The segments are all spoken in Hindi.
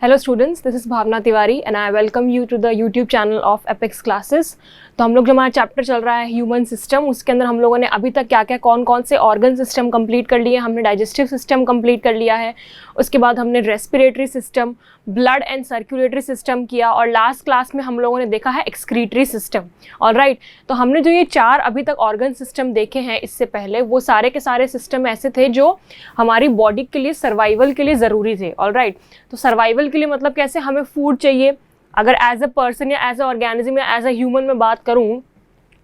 Hello students, this is Bhavna Tiwari and I welcome you to the YouTube channel of Apex Classes। तो हम लोग जो हमारा चैप्टर चल रहा है ह्यूमन सिस्टम, उसके अंदर हम लोगों ने अभी तक क्या क्या कौन कौन से ऑर्गन सिस्टम कंप्लीट कर लिए। हमने डाइजेस्टिव सिस्टम कंप्लीट कर लिया है, उसके बाद हमने respiratory system, blood and circulatory system किया और लास्ट क्लास में हम लोगों ने देखा है एक्सक्रीटरी सिस्टम। ऑलराइट, तो हमने जो ये 4 अभी तक ऑर्गन सिस्टम देखे हैं इससे पहले, वो सारे के सारे सिस्टम ऐसे थे जो हमारी बॉडी के लिए सर्वाइवल के लिए ज़रूरी थे। ऑलराइट, तो सर्वाइवल के लिए मतलब कैसे, हमें फूड चाहिए। अगर एज अ पर्सन या एज अ ऑर्गेनिज्म या एज अ ह्यूमन में बात करूं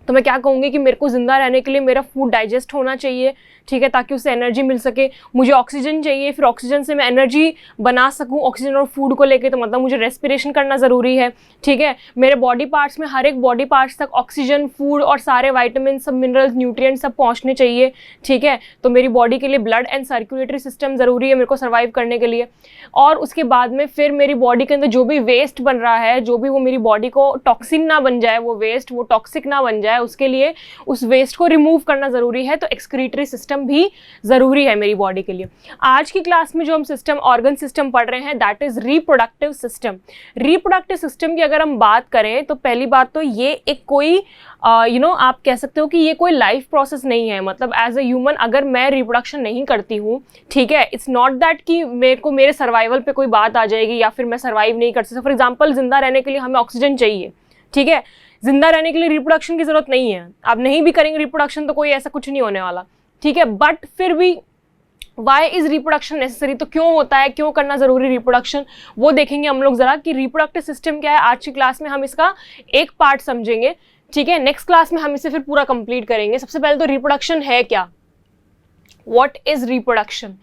तो मैं क्या कहूँगी कि मेरे को ज़िंदा रहने के लिए मेरा फूड डाइजेस्ट होना चाहिए, ठीक है, ताकि उससे एनर्जी मिल सके। मुझे ऑक्सीजन चाहिए, फिर ऑक्सीजन से मैं एनर्जी बना सकूं ऑक्सीजन और फूड को लेके, तो मतलब मुझे रेस्पिरेशन करना ज़रूरी है, ठीक है। मेरे बॉडी पार्ट्स में, हर एक बॉडी पार्ट्स तक ऑक्सीजन, फूड और सारे वाइटामिन, सब मिनरल्स, न्यूट्रिएंट्स सब पहुंचने चाहिए, ठीक है। तो मेरी बॉडी के लिए ब्लड एंड सर्कुलेटरी सिस्टम ज़रूरी है मेरे को सर्वाइव करने के लिए। और उसके बाद में फिर मेरी बॉडी के अंदर जो भी वेस्ट बन रहा है, जो भी वो मेरी बॉडी को टॉक्सिन ना बन जाए, वो वेस्ट वो टॉक्सिक ना बन जाए, उसके लिए उस वेस्ट को रिमूव करना ज़रूरी है। तो एक्सक्रीटरी सिस्टम भी ज़रूरी है मेरी बॉडी के लिए। आज की क्लास में जो हम सिस्टम ऑर्गन सिस्टम पढ़ रहे हैं that is reproductive system. Reproductive system की अगर हम बात करें तो पहली बात तो ये एक कोई आप कह सकते हो कि ये कोई लाइफ प्रोसेस नहीं है। मतलब एज अ ह्यूमन अगर मैं रिप्रोडक्शन नहीं करती हूँ, ठीक है, इट्स नॉट दैट कि मेरे को मेरे सर्वाइवल पे कोई बात आ जाएगी या फिर मैं सर्वाइव नहीं कर सकती। फॉर एग्जाम्पल, जिंदा रहने के लिए हमें ऑक्सीजन चाहिए, ठीक है, जिंदा रहने के लिए रिप्रोडक्शन की जरूरत नहीं है। आप नहीं भी करेंगे रिप्रोडक्शन तो कोई ऐसा कुछ नहीं होने वाला, ठीक है। बट फिर भी वाई इज रिप्रोडक्शन नेसेसरी, तो क्यों होता है, क्यों करना जरूरी रिप्रोडक्शन, वो देखेंगे हम लोग जरा कि रिप्रोडक्टिव सिस्टम क्या है। आज की क्लास में हम इसका एक पार्ट समझेंगे, ठीक है। नेक्स्ट क्लास में हम इसे फिर पूरा कंप्लीट करेंगे। सबसे पहले तो रिप्रोडक्शन है क्या, what is reproduction.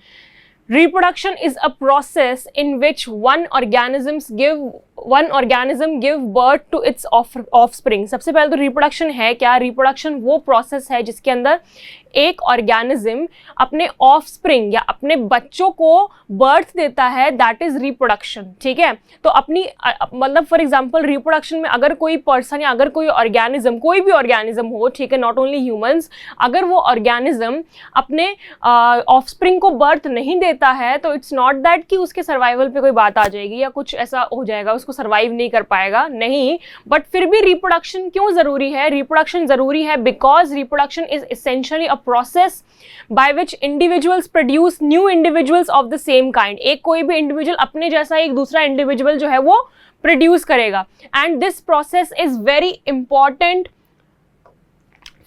Reproduction is a process in which one organism give birth to its offspring। सबसे पहले तो रिप्रोडक्शन है क्या। रिप्रोडक्शन वो प्रोसेस है जिसके अंदर एक ऑर्गेनिज्म अपने ऑफस्प्रिंग या अपने बच्चों को बर्थ देता है, दैट इज रिप्रोडक्शन, ठीक है। तो अपनी मतलब फॉर एग्जांपल रिप्रोडक्शन में अगर कोई पर्सन या अगर कोई ऑर्गेनिज्म, कोई भी ऑर्गेनिज्म हो, ठीक है, नॉट ओनली ह्यूमंस, अगर वो ऑर्गेनिज्म अपने ऑफस्प्रिंग को बर्थ नहीं देता है तो इट्स नॉट दैट कि उसके सर्वाइवल पे कोई बात आ जाएगी या कुछ ऐसा हो जाएगा, उसको सर्वाइव नहीं कर पाएगा, नहीं। बट फिर भी रिप्रोडक्शन क्यों जरूरी है। रिप्रोडक्शन जरूरी है because reproduction is essentially a process by which individuals produce new individuals of the same kind। एक कोई भी इंडिविजुअल अपने जैसा एक दूसरा इंडिविजुअल जो है वो प्रोड्यूस करेगा। And this process is very important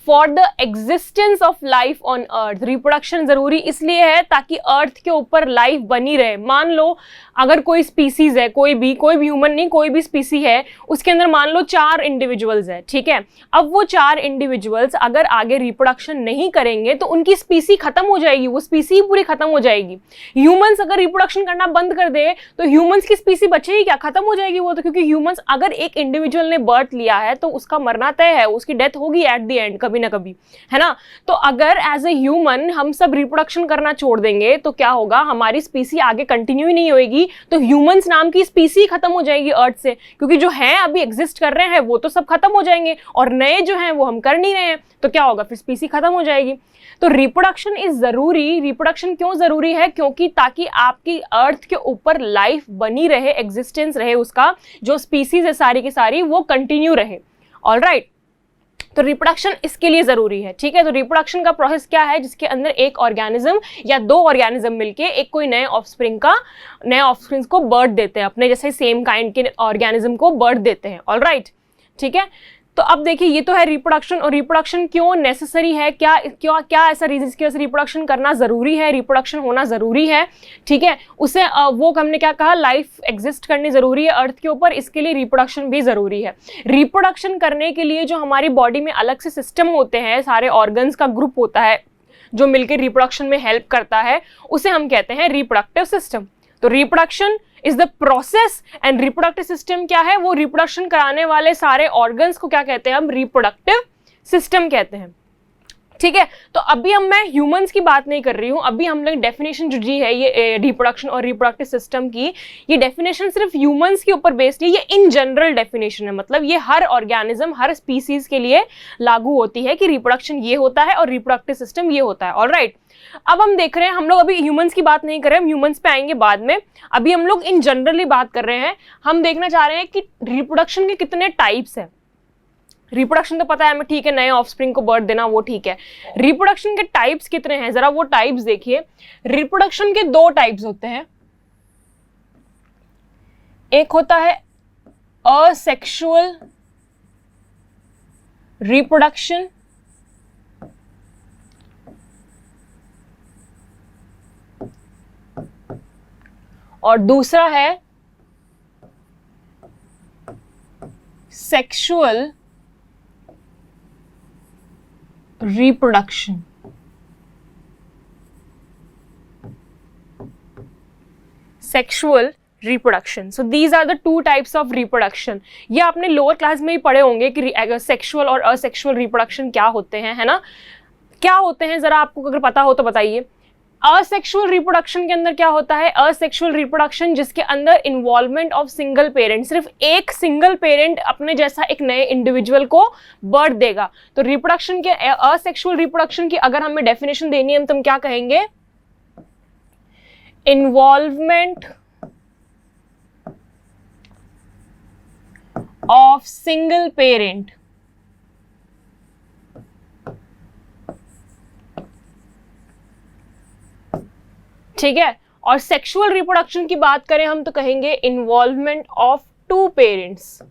for the existence of life on earth. Reproduction जरूरी इसलिए है ताकि अर्थ के ऊपर लाइफ बनी रहे। मान लो अगर कोई स्पीसीज है, कोई भी ह्यूमन नहीं, कोई भी स्पीसी है, उसके अंदर मान लो 4 इंडिविजुअल्स है, ठीक है। अब वो 4 इंडिविजुअल्स अगर आगे रिप्रोडक्शन नहीं करेंगे तो उनकी स्पीसी खत्म हो जाएगी, वो स्पीसी पूरी खत्म हो जाएगी। ह्यूमंस अगर रिप्रोडक्शन करना बंद कर दे तो ह्यूमंस की स्पीसी बचेगी क्या, खत्म हो जाएगी वो तो। क्योंकि ह्यूमंस अगर एक इंडिविजुअल ने बर्थ लिया है तो उसका मरना तय है, उसकी डेथ होगी एट द एंड कभी ना कभी, है ना। तो अगर एज ए ह्यूमन हम सब रिप्रोडक्शन करना छोड़ देंगे तो क्या होगा, हमारी स्पीसी आगे कंटिन्यू ही नहीं होएगी, तो ह्यूमंस नाम की स्पीसी खत्म हो जाएगी अर्थ से। क्योंकि जो हैं अभी एग्जिस्ट कर रहे हैं वो तो सब खत्म हो जाएंगे और नए जो हैं वो हम कर नहीं रहे हैं, तो क्या होगा, फिर स्पीसी खत्म हो जाएगी। तो रिप्रोडक्शन इज जरूरी। रिप्रोडक्शन क्यों जरूरी है, क्योंकि ताकि आपकी अर्थ के ऊपर लाइफ बनी रहे, एग्जिस्टेंस रहे, उसका जो स्पीसीज है सारी की सारी वो कंटिन्यू रहे। ऑलराइट, तो रिप्रोडक्शन इसके लिए जरूरी है, ठीक है। तो रिप्रोडक्शन का प्रोसेस क्या है, जिसके अंदर एक ऑर्गेनिज्म या 2 ऑर्गेनिज्म मिलके एक कोई नए ऑफस्प्रिंग को बर्थ देते हैं, अपने जैसे सेम काइंड के ऑर्गेनिज्म को बर्थ देते हैं। ऑलराइट, ठीक है। तो अब देखिए ये तो है रिप्रोडक्शन। और रिप्रोडक्शन क्यों नेसेसरी है, क्या ऐसा रीजन इसकी वजह से रिप्रोडक्शन करना जरूरी है, रिप्रोडक्शन होना जरूरी है, ठीक है। उसे वो हमने क्या कहा, लाइफ एग्जिस्ट करनी जरूरी है अर्थ के ऊपर, इसके लिए रिप्रोडक्शन भी जरूरी है। रिप्रोडक्शन करने के लिए जो हमारी बॉडी में अलग से सिस्टम होते हैं, सारे ऑर्गन्स का ग्रुप होता है जो मिलकर रिप्रोडक्शन में हेल्प करता है, उसे हम कहते हैं रिप्रोडक्टिव सिस्टम। तो reproduction is the process and reproductive system क्या है, वो रिप्रोडक्शन कराने वाले सारे ऑर्गन्स को क्या कहते हैं हम, रिप्रोडक्टिव सिस्टम कहते हैं। ठीक है। तो अभी हम मैं ह्यूमंस की बात नहीं कर रही हूँ, अभी हम लोग डेफिनेशन जो दी है ये रिप्रोडक्शन और रिप्रोडक्टिव सिस्टम की, ये डेफिनेशन सिर्फ ह्यूमंस के ऊपर बेस्ड है, ये इन जनरल डेफिनेशन है, मतलब ये हर ऑर्गेनिज्म हर स्पीसीज के लिए लागू होती है कि रिप्रोडक्शन ये होता है और रिप्रोडक्टिव सिस्टम ये होता है। ऑलराइट, अब हम देख रहे हैं, हम लोग अभी ह्यूमंस की बात नहीं कर रहे हैं, ह्यूमंस पे आएंगे बाद में, अभी हम लोग इन जनरली बात कर रहे हैं। हम देखना चाह रहे हैं कि रिप्रोडक्शन के कितने टाइप्स हैं। रिप्रोडक्शन तो पता है हमें, ठीक है, नए ऑफस्प्रिंग को बर्थ देना, वो ठीक है। रिप्रोडक्शन के टाइप्स कितने हैं, जरा वो टाइप्स देखिए। रिप्रोडक्शन के दो टाइप्स होते हैं, एक होता है असेक्सुअल रिप्रोडक्शन और दूसरा है sexual reproduction. Sexual reproduction, so these are the two types of reproduction. ये आपने लोअर क्लास में ही पढ़े होंगे कि सेक्सुअल और असेक्सुअल रिप्रोडक्शन क्या होते हैं, है ना, क्या होते हैं, जरा आपको अगर पता हो तो बताइए। असेक्सुअल रिप्रोडक्शन के अंदर क्या होता है, असेक्सुअल रिप्रोडक्शन जिसके अंदर इन्वॉल्वमेंट ऑफ सिंगल पेरेंट, सिर्फ एक सिंगल पेरेंट अपने जैसा एक नए इंडिविजुअल को बर्थ देगा। तो रिप्रोडक्शन के, असेक्सुअल रिप्रोडक्शन की अगर हमें डेफिनेशन देनी है तो हम क्या कहेंगे, इन्वॉल्वमेंट ऑफ सिंगल पेरेंट, ठीक है। और सेक्सुअल रिप्रोडक्शन की बात करें हम तो कहेंगे involvement of two parents,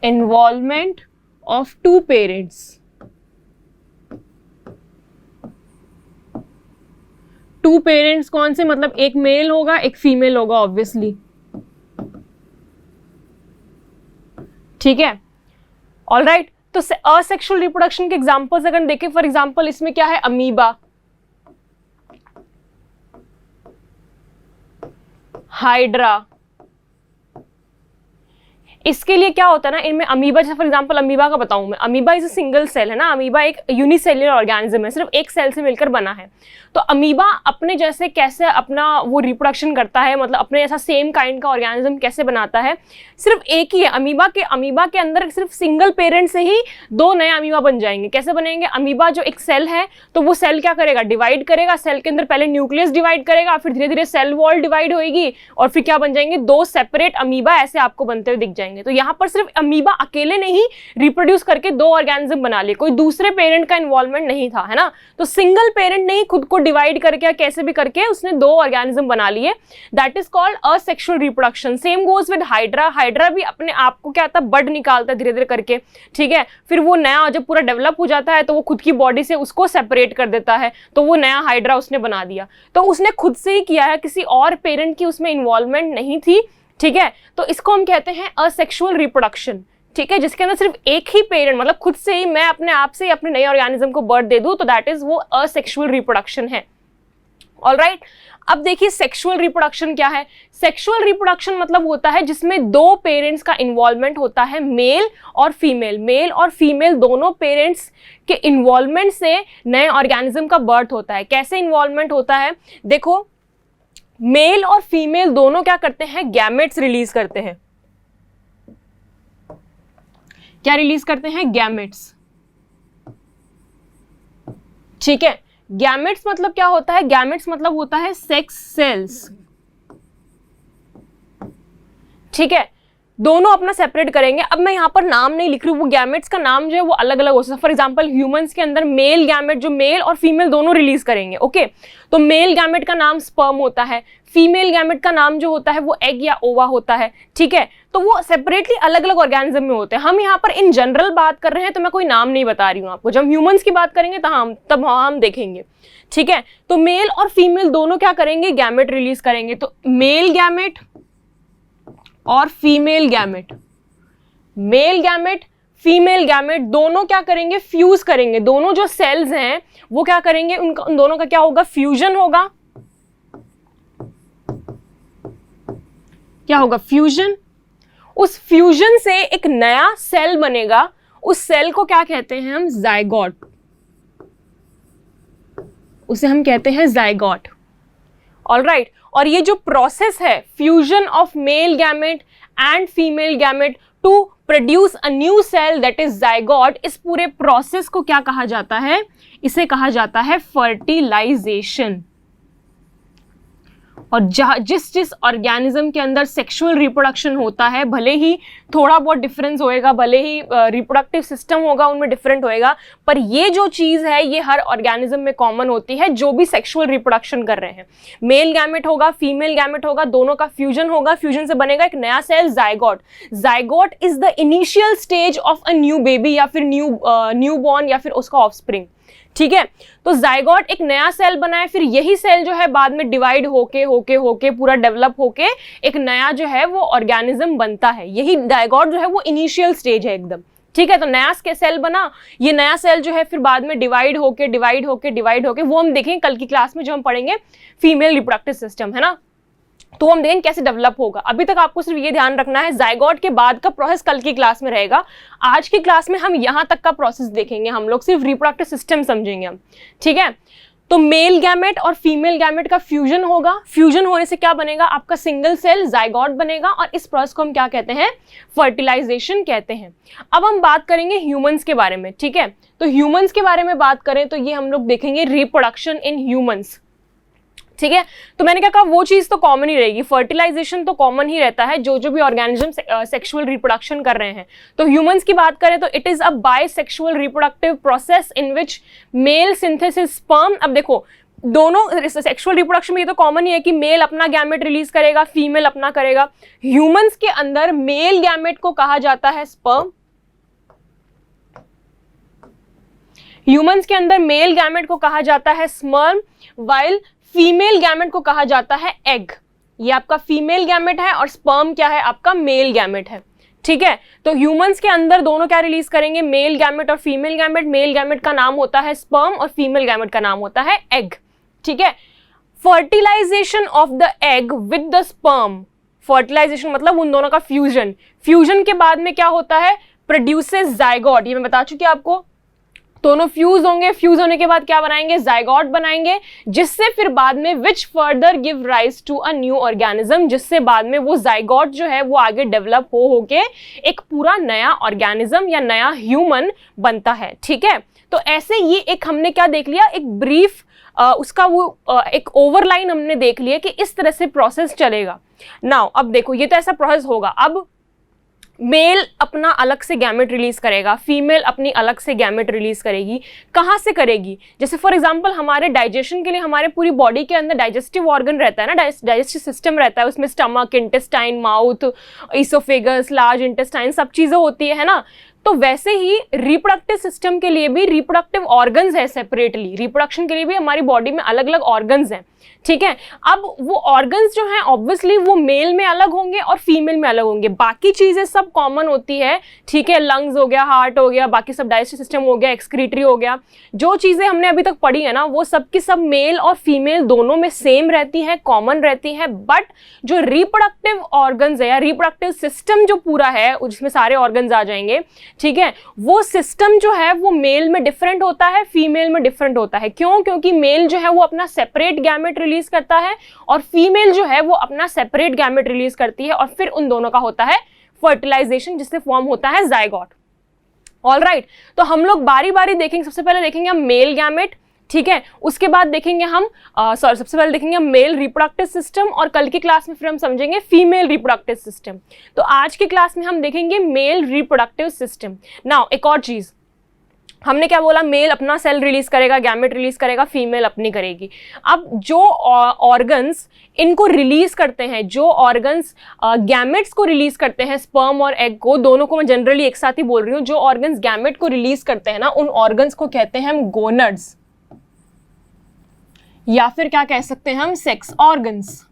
involvement of two parents. Two parents कौन से, मतलब एक मेल होगा एक फीमेल होगा ऑब्वियसली, ठीक है। ऑलराइट, तो असेक्सुअल रिप्रोडक्शन के एग्जांपल्स अगर देखें, फॉर एग्जांपल इसमें क्या है, अमीबा, हाइड्रा। इसके लिए क्या होता है ना, इनमें अमीबा, जैसे फॉर एग्जांपल अमीबा का बताऊं मैं, amoeba is a single cell, है ना, अमीबा एक यूनिसेल्युलर ऑर्गेनिज्म है, सिर्फ एक सेल से मिलकर बना है। तो अमीबा अपने जैसे कैसे अपना वो रिप्रोडक्शन करता है, मतलब अपने जैसा सेम काइंड का ऑर्गेनिज्म कैसे बनाता है, सिर्फ एक ही है। अमीबा के अंदर सिर्फ सिंगल पेरेंट से ही दो नए अमीबा बन जाएंगे। कैसे बनेंगे, अमीबा जो एक सेल है तो वो सेल क्या करेगा, डिवाइड करेगा, सेल के अंदर पहले न्यूक्लियस डिवाइड करेगा, फिर धीरे धीरे सेल वॉल डिवाइड होगी और फिर क्या बन जाएंगे, दो सेपरेट अमीबा ऐसे आपको बनते हुए दिख जाएंगे। तो यहाँ पर सिर्फ अमीबा अकेले ने ही रिप्रोड्यूस करके दो ऑर्गेनिज्म बना लिए, कोई दूसरे पेरेंट का इन्वॉल्वमेंट नहीं था, है ना। तो सिंगल पेरेंट ने ही खुद को डिवाइड करके कैसे भी करके उसने दो ऑर्गेनिज्म बना लिए, that is called asexual reproduction. Same goes with hydra, hydra भी अपने आप को क्या आता है, बड निकालता है धीरे धीरे करके, ठीक है। फिर वो नया जब पूरा डेवलप हो जाता है तो वो खुद की बॉडी से उसको सेपरेट कर देता है, तो वो नया हाइड्रा उसने बना दिया। तो उसने खुद से ही किया है, किसी और पेरेंट की उसमें इन्वॉल्वमेंट नहीं थी, ठीक है। तो इसको हम कहते हैं असेक्सुअल रिप्रोडक्शन, ठीक है, जिसके अंदर सिर्फ एक ही पेरेंट, मतलब खुद से ही मैं अपने आप से अपने नए ऑर्गेनिज्म को बर्थ दे दूं, तो दैट इज वो असेक्सुअल रिप्रोडक्शन है। ऑलराइट, अब देखिए सेक्सुअल रिप्रोडक्शन क्या है। सेक्सुअल रिप्रोडक्शन मतलब होता है जिसमें दो पेरेंट्स का इन्वॉल्वमेंट होता है, मेल और फीमेल, मेल और फीमेल दोनों पेरेंट्स के इन्वॉल्वमेंट से नए ऑर्गेनिज्म का बर्थ होता है। कैसे इन्वॉल्वमेंट होता है, देखो मेल और फीमेल दोनों क्या करते हैं, गैमेट्स रिलीज करते हैं। क्या रिलीज करते हैं, गैमेट्स, ठीक है। गैमेट्स मतलब क्या होता है, गैमेट्स मतलब होता है सेक्स सेल्स, ठीक है। दोनों अपना सेपरेट करेंगे। अब मैं यहाँ पर नाम नहीं लिख रही हूँ, वो गैमेट्स का नाम जो है वो अलग अलग हो सकता है। फॉर एग्जांपल ह्यूमंस के अंदर मेल गैमेट जो मेल और फीमेल दोनों रिलीज करेंगे, ओके। तो मेल गैमेट का नाम स्पर्म होता है, फीमेल गैमेट का नाम जो होता है वो एग या ओवा होता है, ठीक है। तो वो सेपरेटली अलग अलग ऑर्गेनिज्म में होते हैं। हम यहाँ पर इन जनरल बात कर रहे हैं तो मैं कोई नाम नहीं बता रही हूँ आपको, जब ह्यूमंस की बात करेंगे तब हम देखेंगे, ठीक है। तो मेल और फीमेल दोनों क्या करेंगे, गैमेट रिलीज करेंगे। तो मेल गैमेट और female gamete, male gamete female gamete दोनों क्या करेंगे, फ्यूज करेंगे। दोनों जो सेल्स हैं वो क्या करेंगे, उन दोनों का क्या होगा, फ्यूजन होगा। क्या होगा, फ्यूजन। उस फ्यूजन से एक नया सेल बनेगा उस सेल को क्या कहते हैं हम? जाइगोट, उसे हम कहते हैं जाइगोट। ऑलराइट, और ये जो प्रोसेस है fusion of male gamete and female gamete to produce a new cell that is zygote, इस पूरे प्रोसेस को क्या कहा जाता है? इसे कहा जाता है फर्टिलाइजेशन। और जिस ऑर्गेनिज्म के अंदर सेक्सुअल रिप्रोडक्शन होता है, भले ही थोड़ा बहुत डिफरेंस होएगा, भले ही रिप्रोडक्टिव सिस्टम होगा उनमें डिफरेंट होएगा, पर ये जो चीज़ है ये हर ऑर्गेनिज्म में कॉमन होती है जो भी सेक्सुअल रिप्रोडक्शन कर रहे हैं। मेल गैमेट होगा, फीमेल गैमेट होगा, दोनों का फ्यूजन होगा, फ्यूजन से बनेगा एक नया cell zygote. Zygote is the initial stage of a new baby या फिर न्यू बॉर्न या फिर उसका ऑफस्प्रिंग। ठीक है, तो जाइगोट एक नया सेल बनाए, फिर यही सेल जो है बाद में डिवाइड होके पूरा डेवलप होके एक नया जो है वो ऑर्गेनिज्म बनता है। यही जाइगोट जो है वो इनिशियल स्टेज है एकदम। ठीक है, तो नया सेल बना, ये नया सेल जो है फिर बाद में डिवाइड होके वो हम देखेंगे कल की क्लास में, जो हम पढ़ेंगे फीमेल रिप्रोडक्टिव सिस्टम, है ना, तो हम देखेंगे कैसे डेवलप होगा। अभी तक आपको सिर्फ ये ध्यान रखना है जाइगोट के बाद का प्रोसेस कल की क्लास में रहेगा। आज की क्लास में हम यहां तक का प्रोसेस देखेंगे, हम लोग सिर्फ रिप्रोडक्टिव सिस्टम समझेंगे हम। ठीक है, तो मेल गैमेट और फीमेल गैमेट का फ्यूजन होगा, फ्यूजन होने से क्या बनेगा? आपका सिंगल सेल जाइगोट बनेगा, और इस प्रोसेस को हम क्या कहते हैं? फर्टिलाइजेशन कहते हैं। अब हम बात करेंगे ह्यूमंस के बारे में। ठीक है, तो ह्यूमंस के बारे में बात करें तो ये हम लोग देखेंगे रिप्रोडक्शन इन ह्यूमंस। ठीक है, तो मैंने क्या कहा, वो चीज तो कॉमन ही रहेगी, फर्टिलाइजेशन तो कॉमन ही रहता है जो भी ऑर्गेनिज्म सेक्सुअल रिप्रोडक्शन कर रहे हैं। तो ह्यूमंस की बात करें तो it is a bisexual reproductive process in which male synthesis sperm. अब देखो, दोनों सेक्सुअल रिप्रोडक्शन में ये तो कॉमन ही है कि मेल अपना गैमेट रिलीज करेगा, फीमेल अपना करेगा। ह्यूमंस के अंदर मेल गैमेट को कहा जाता है स्पर्म, ह्यूमंस के अंदर मेल गैमेट को कहा जाता है स्पर्म, वाइल फीमेल गैमेट को कहा जाता है एग। ये आपका फीमेल गैमेट है और स्पर्म क्या है? आपका मेल गैमेट है। ठीक है, तो ह्यूमंस के अंदर दोनों क्या रिलीज करेंगे? मेल गैमेट और फीमेल गैमेट। मेल गैमेट का नाम होता है स्पर्म और फीमेल गैमेट का नाम होता है एग। ठीक है, fertilisation of the egg with the sperm, fertilisation मतलब उन दोनों का फ्यूजन। फ्यूजन के बाद में क्या होता है? Produces zygote. ये मैं बता चुकी आपको, दोनों फ्यूज होंगे, फ्यूज होने के बाद क्या बनाएंगे? जाइगोट बनाएंगे, जिससे फिर बाद में which further give rise to a new organism, जिससे बाद में वो जाइगोट जो है वो आगे डेवलप होके एक पूरा नया ऑर्गेनिज्म या नया ह्यूमन बनता है। ठीक है, तो ऐसे ये एक हमने क्या देख लिया, एक ब्रीफ उसका वो एक ओवरलाइन हमने देख लिया कि इस तरह से प्रोसेस चलेगा। नाउ अब देखो, ये तो ऐसा प्रोसेस होगा। अब मेल अपना अलग से गैमेट रिलीज करेगा, फीमेल अपनी अलग से गैमेट रिलीज करेगी। कहाँ से करेगी? जैसे फॉर एग्जांपल हमारे डाइजेशन के लिए हमारे पूरी बॉडी के अंदर डाइजेस्टिव ऑर्गन रहता है ना, डाइजेस्टिव सिस्टम रहता है, उसमें stomach, intestine, mouth, oesophagus, large intestine, सब चीज़ें होती है ना। तो वैसे ही रिप्रोडक्टिव सिस्टम के लिए भी रिप्रोडक्टिव ऑर्गन्स है सेपरेटली, रिप्रोडक्शन के लिए भी हमारी बॉडी में अलग अलग ऑर्गन्स हैं। ठीक है, अब वो ऑर्गन्स जो हैं ऑब्वियसली वो मेल में अलग होंगे और फीमेल में अलग होंगे, बाकी चीजें सब कॉमन होती है। ठीक है, लंग्स हो गया, हार्ट हो गया, बाकी सब डाइजेस्टिव सिस्टम हो गया, एक्सक्रीटरी हो गया, जो चीजें हमने अभी तक पढ़ी है ना वो सब की सब मेल और फीमेल दोनों में सेम रहती है, कॉमन रहती है। बट जो रिप्रोडक्टिव ऑर्गन्स है या रिप्रोडक्टिव सिस्टम जो पूरा है जिसमें सारे ऑर्गन्स आ जाएंगे, ठीक है, वो सिस्टम जो है वो मेल में डिफरेंट होता है, फीमेल में डिफरेंट होता है। क्यों? क्योंकि मेल जो है वो अपना सेपरेट गैमेट रिलीज करता है और फीमेल जो है वो अपना सेपरेट गैमेट रिलीज करती है, और फिर उन दोनों का होता है फर्टिलाइजेशन, जिससे फॉर्म होता है जाइगोट। ऑलराइट, तो हम लोग बारी बारी देखेंगे। सबसे पहले देखेंगे हम मेल गैमेट, ठीक है, उसके बाद देखेंगे हम सबसे पहले देखेंगे हम मेल रिप्रोडक्टिव सिस्टम, और कल की क्लास में फिर हम समझेंगे फीमेल रिप्रोडक्टिव सिस्टम। तो आज की क्लास में हम देखेंगे मेल रिप्रोडक्टिव सिस्टम। नाउ एक और चीज, हमने क्या बोला? मेल अपना सेल रिलीज करेगा, गैमेट रिलीज करेगा, फीमेल अपनी करेगी। अब जो ऑर्गन्स इनको रिलीज करते हैं, जो ऑर्गन्स गैमेट्स को रिलीज करते हैं, स्पर्म और एग को, दोनों को मैं जनरली एक साथ ही बोल रही हूँ, जो ऑर्गन्स गैमेट को रिलीज करते हैं ना, उन ऑर्गन्स को कहते हैं हम गोनड्स, या फिर क्या कह सकते हैं हम? Sex organs.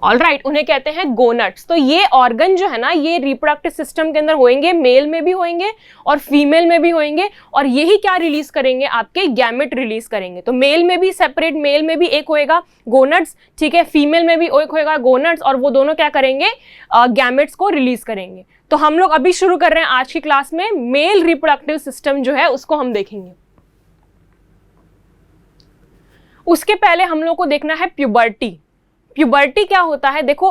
ऑलराइट, उन्हें कहते हैं गोनट्स। तो ये ऑर्गन जो है ना, ये रिप्रोडक्टिव सिस्टम के अंदर होंगे, मेल में भी होंगे और फीमेल में भी होंगे, और यही क्या रिलीज करेंगे, आपके गैमेट रिलीज करेंगे। तो मेल में भी सेपरेट, मेल में भी एक होएगा गोनट्स, ठीक है, फीमेल में भी एक होएगा गोनट्स, और वो दोनों क्या करेंगे, गैमेट्स को रिलीज करेंगे। तो हम लोग अभी शुरू कर रहे हैं आज की क्लास में मेल रिप्रोडक्टिव सिस्टम जो है उसको हम देखेंगे। उसके पहले हम लोग को देखना है प्यूबर्टी। प्यूबर्टी क्या होता है, देखो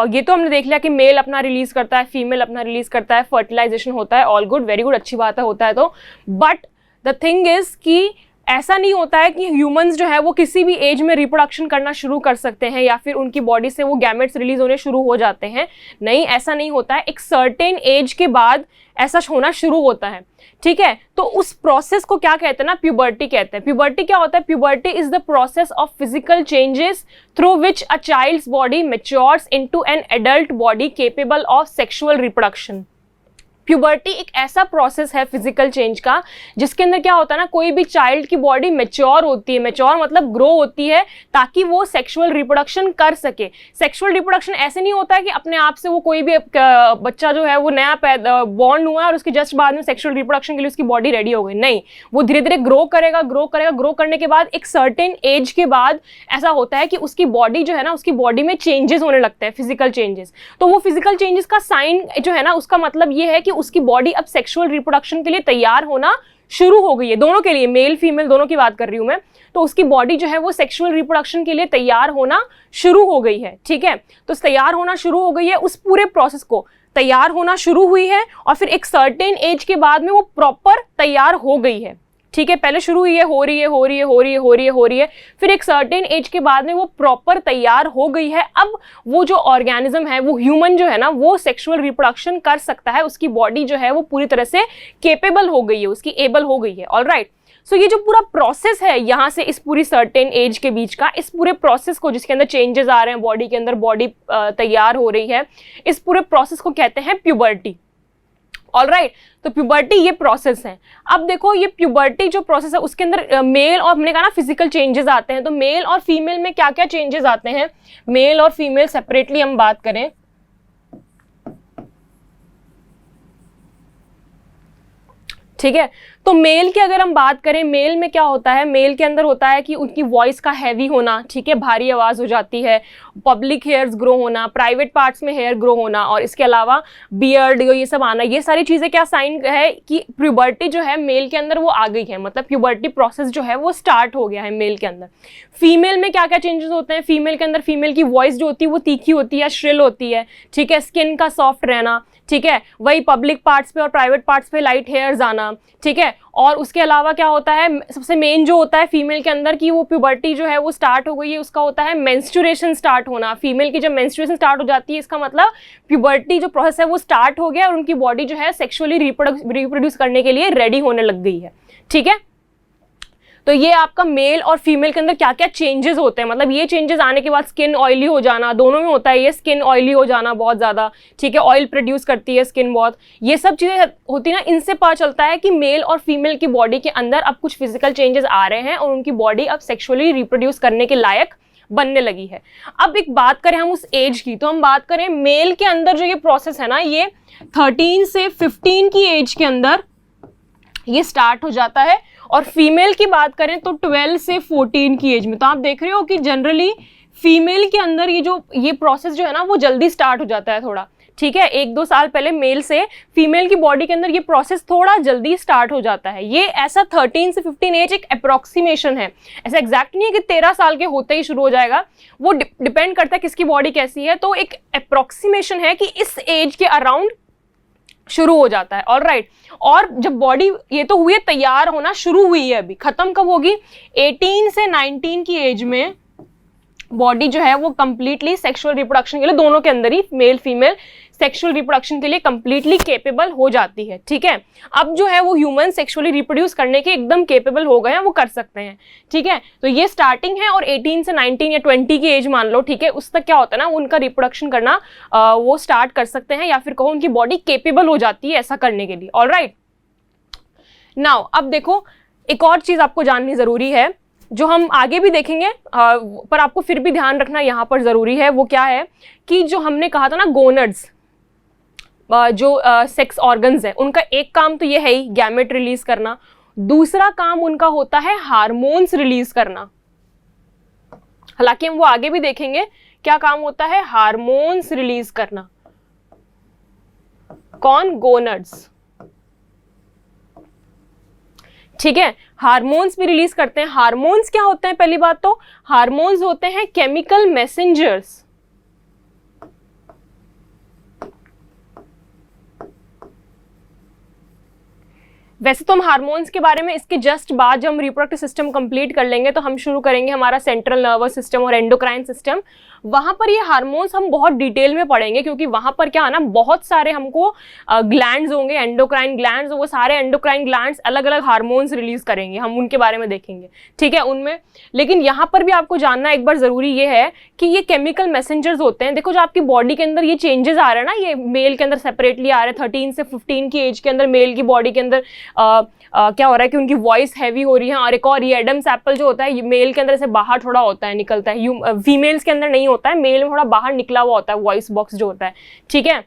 ये तो हमने देख लिया कि मेल अपना रिलीज करता है, फीमेल अपना रिलीज करता है, फर्टिलाइजेशन होता है, ऑल गुड, वेरी गुड, अच्छी बात है, होता है तो। बट द थिंग इज कि ऐसा नहीं होता है कि ह्यूमंस जो है वो किसी भी एज में रिप्रोडक्शन करना शुरू कर सकते हैं या फिर उनकी बॉडी से वो गैमेट्स रिलीज होने शुरू हो जाते हैं। नहीं, ऐसा नहीं होता है। एक सर्टेन एज के बाद ऐसा होना शुरू होता है, ठीक है। तो उस प्रोसेस को क्या कहते हैं ना, प्यूबर्टी कहते हैं। प्यूबर्टी क्या होता है, puberty is the process of physical changes through which a child's body matures into an adult body capable of sexual reproduction. Puberty एक ऐसा प्रोसेस है फिजिकल चेंज का जिसके अंदर क्या होता है ना, कोई भी चाइल्ड की बॉडी मैच्योर होती है, मैच्योर मतलब ग्रो होती है, ताकि वो सेक्सुअल रिप्रोडक्शन कर सके। सेक्सुअल रिप्रोडक्शन ऐसे नहीं होता है कि अपने आप से वो कोई भी बच्चा जो है वो नया बॉर्न हुआ है और उसके जस्ट बाद में सेक्सुअल रिप्रोडक्शन के लिए उसकी बॉडी रेडी हो गई। नहीं, वो धीरे धीरे ग्रो करेगा, ग्रो करेगा, ग्रो करने के बाद एक सर्टेन एज के बाद ऐसा होता है कि उसकी बॉडी जो है ना, उसकी बॉडी में चेंजेस होने लगते हैं, फिजिकल चेंजेस। तो वो फिजिकल चेंजेस का साइन जो है ना, उसका मतलब ये है कि उसकी बॉडी अब सेक्सुअल रिप्रोडक्शन के लिए तैयार होना शुरू हो गई है, दोनों के लिए, मेल फीमेल दोनों की बात कर रही हूं मैं। तो उसकी बॉडी जो है वो सेक्सुअल रिप्रोडक्शन के लिए तैयार होना शुरू हो गई है, ठीक है। तो तैयार होना शुरू हो गई है, उस पूरे प्रोसेस को तैयार होना शुरू हुई है और फिर एक सर्टेन एज के बाद में वो प्रॉपर तैयार हो गई है, ठीक है। पहले शुरू हुई है, हो रही है, फिर एक सर्टेन एज के बाद में वो प्रॉपर तैयार हो गई है। अब वो जो ऑर्गेनिज्म है, वो ह्यूमन जो है ना, वो सेक्सुअल रिप्रोडक्शन कर सकता है, उसकी बॉडी जो है वो पूरी तरह से केपेबल हो गई है, उसकी एबल हो गई है। ऑलराइट, सो ये जो पूरा प्रोसेस है यहाँ से इस पूरी सर्टेन एज के बीच का, इस पूरे प्रोसेस को, जिसके अंदर चेंजेस आ रहे हैं बॉडी के अंदर, बॉडी तैयार हो रही है, इस पूरे प्रोसेस को कहते हैं प्यूबर्टी। ऑलराइट, तो प्यूबर्टी ये प्रोसेस है। अब देखो, ये प्यूबर्टी जो प्रोसेस है उसके अंदर मेल और, हमने कहा ना, फिजिकल चेंजेस आते हैं। तो मेल और फीमेल में क्या क्या चेंजेस आते हैं, मेल और फीमेल सेपरेटली हम बात करें, ठीक है। तो मेल की अगर हम बात करें, मेल में क्या होता है, मेल के अंदर होता है कि उनकी वॉइस का हैवी होना, ठीक है, भारी आवाज हो जाती है, पब्लिक हेयर्स ग्रो होना, प्राइवेट पार्ट्स में हेयर ग्रो होना, और इसके अलावा बियर्ड ये सब आना, ये सारी चीजें क्या साइन है कि प्यूबर्टी जो है मेल के अंदर वो आ गई है, मतलब प्यूबर्टी प्रोसेस जो है वो स्टार्ट हो गया है मेल के अंदर। फीमेल में क्या क्या चेंजेस होते हैं, फीमेल के अंदर फीमेल की वॉइस जो होती है वो तीखी होती है, श्रिल होती है, ठीक है, स्किन का सॉफ्ट रहना, ठीक है, वही पब्लिक पार्ट्स पे और प्राइवेट पार्ट्स पे लाइट हेयर्स आना, ठीक है। और उसके अलावा क्या होता है, सबसे मेन जो होता है फीमेल के अंदर की वो प्यूबर्टी जो है वो स्टार्ट हो गई है, उसका होता है मेंस्ट्रुएशन स्टार्ट होना। फीमेल की जब मेंस्ट्रुएशन स्टार्ट हो जाती है, इसका मतलब प्यूबर्टी जो प्रोसेस है वो स्टार्ट हो गया और उनकी बॉडी जो है सेक्सुअली रिप्रोड्यूस करने के लिए रेडी होने लग गई है, ठीक है। तो ये आपका मेल और फीमेल के अंदर क्या क्या चेंजेस होते हैं, मतलब ये चेंजेस आने के बाद स्किन ऑयली हो जाना, दोनों में होता है ये, स्किन ऑयली हो जाना बहुत ज़्यादा, ठीक है, ऑयल प्रोड्यूस करती है स्किन बहुत, ये सब चीज़ें होती है ना। इनसे पता चलता है कि मेल और फीमेल की बॉडी के अंदर अब कुछ फिजिकल चेंजेस आ रहे हैं और उनकी बॉडी अब सेक्सुअली रिप्रोड्यूस करने के लायक बनने लगी है। अब एक बात करें हम उस एज की, तो हम बात करें मेल के अंदर जो ये प्रोसेस है ना, ये 13 से 15 की एज के अंदर ये स्टार्ट हो जाता है, और फीमेल की बात करें तो 12 से 14 की एज में। तो आप देख रहे हो कि जनरली फीमेल के अंदर ये प्रोसेस जो है ना वो जल्दी स्टार्ट हो जाता है थोड़ा, ठीक है, 1-2 साल पहले मेल से फीमेल की बॉडी के अंदर ये प्रोसेस थोड़ा जल्दी स्टार्ट हो जाता है। ये ऐसा 13 से 15 एज एक अप्रोक्सीमेशन है, ऐसा एग्जैक्ट नहीं है कि 13 साल के होते ही शुरू हो जाएगा, वो डिपेंड करता है किसकी बॉडी कैसी है। तो एक अप्रोक्सीमेशन है कि इस एज के अराउंड शुरू हो जाता है। ऑलराइट, और जब बॉडी ये तो हुई है, तैयार होना शुरू हुई है, अभी खत्म कब होगी, 18 से 19 की एज में बॉडी जो है वो कंप्लीटली सेक्सुअल रिप्रोडक्शन के लिए, दोनों के अंदर ही मेल फीमेल सेक्सुअल रिप्रोडक्शन के लिए कंप्लीटली केपेबल हो जाती है, ठीक है। अब जो है वो ह्यूमन सेक्सुअली रिप्रोड्यूस करने के एकदम केपेबल हो गए हैं, वो कर सकते हैं, ठीक है। तो ये स्टार्टिंग है, और 18 से 19 या 20 की एज मान लो, ठीक है, उस तक क्या होता है ना, उनका रिप्रोडक्शन करना वो स्टार्ट कर सकते हैं, या फिर कहो उनकी बॉडी केपेबल हो जाती है ऐसा करने के लिए। ऑलराइट, नाउ अब देखो एक और चीज आपको जाननी जरूरी है जो हम आगे भी देखेंगे, पर आपको फिर भी ध्यान रखना यहाँ पर जरूरी है, वो क्या है कि जो हमने कहा था ना गोनड्स, जो सेक्स ऑर्गन्स है, उनका एक काम तो ये है ही गैमेट रिलीज करना, दूसरा काम उनका होता है हार्मोन्स रिलीज करना। हालांकि हम वो आगे भी देखेंगे क्या काम होता है, हार्मोन्स रिलीज करना। कौन? गोनड्स। ठीक है, हार्मोन्स भी रिलीज करते हैं। हार्मोन्स क्या होते हैं? पहली बात तो हार्मोन्स होते हैं केमिकल मैसेंजर्स। वैसे तो हम हार्मोन्स के बारे में इसके जस्ट बाद जब हम रिप्रोडक्टिव सिस्टम कंप्लीट कर लेंगे तो हम शुरू करेंगे हमारा सेंट्रल नर्वस सिस्टम और एंडोक्राइन सिस्टम। वहां पर ये हार्मोन्स हम बहुत डिटेल में पढ़ेंगे, क्योंकि वहां पर क्या है ना, बहुत सारे हमको ग्लैंड्स होंगे, एंडोक्राइन ग्लैंड्स, वो सारे एंडोक्राइन ग्लैंड्स अलग अलग हार्मोन्स रिलीज करेंगे, हम उनके बारे में देखेंगे। ठीक है, उनमें लेकिन यहाँ पर भी आपको जानना एक बार जरूरी ये है कि ये केमिकल मैसेंजर्स होते हैं। देखो जो आपकी बॉडी के अंदर ये चेंजेस आ रहे हैं ना, ये मेल के अंदर सेपरेटली आ रहे हैं, 13 से 15 की एज के अंदर मेल की बॉडी के अंदर क्या हो रहा है कि उनकी वॉइस हैवी हो रही है। और एक और ये एडम्स एप्पल जो होता है, मेल के अंदर से बाहर थोड़ा होता है, निकलता है, फीमेल्स के अंदर नहीं होता है, मेल में थोड़ा बाहर निकला हुआ होता है वॉइस बॉक्स जो होता है। ठीक है,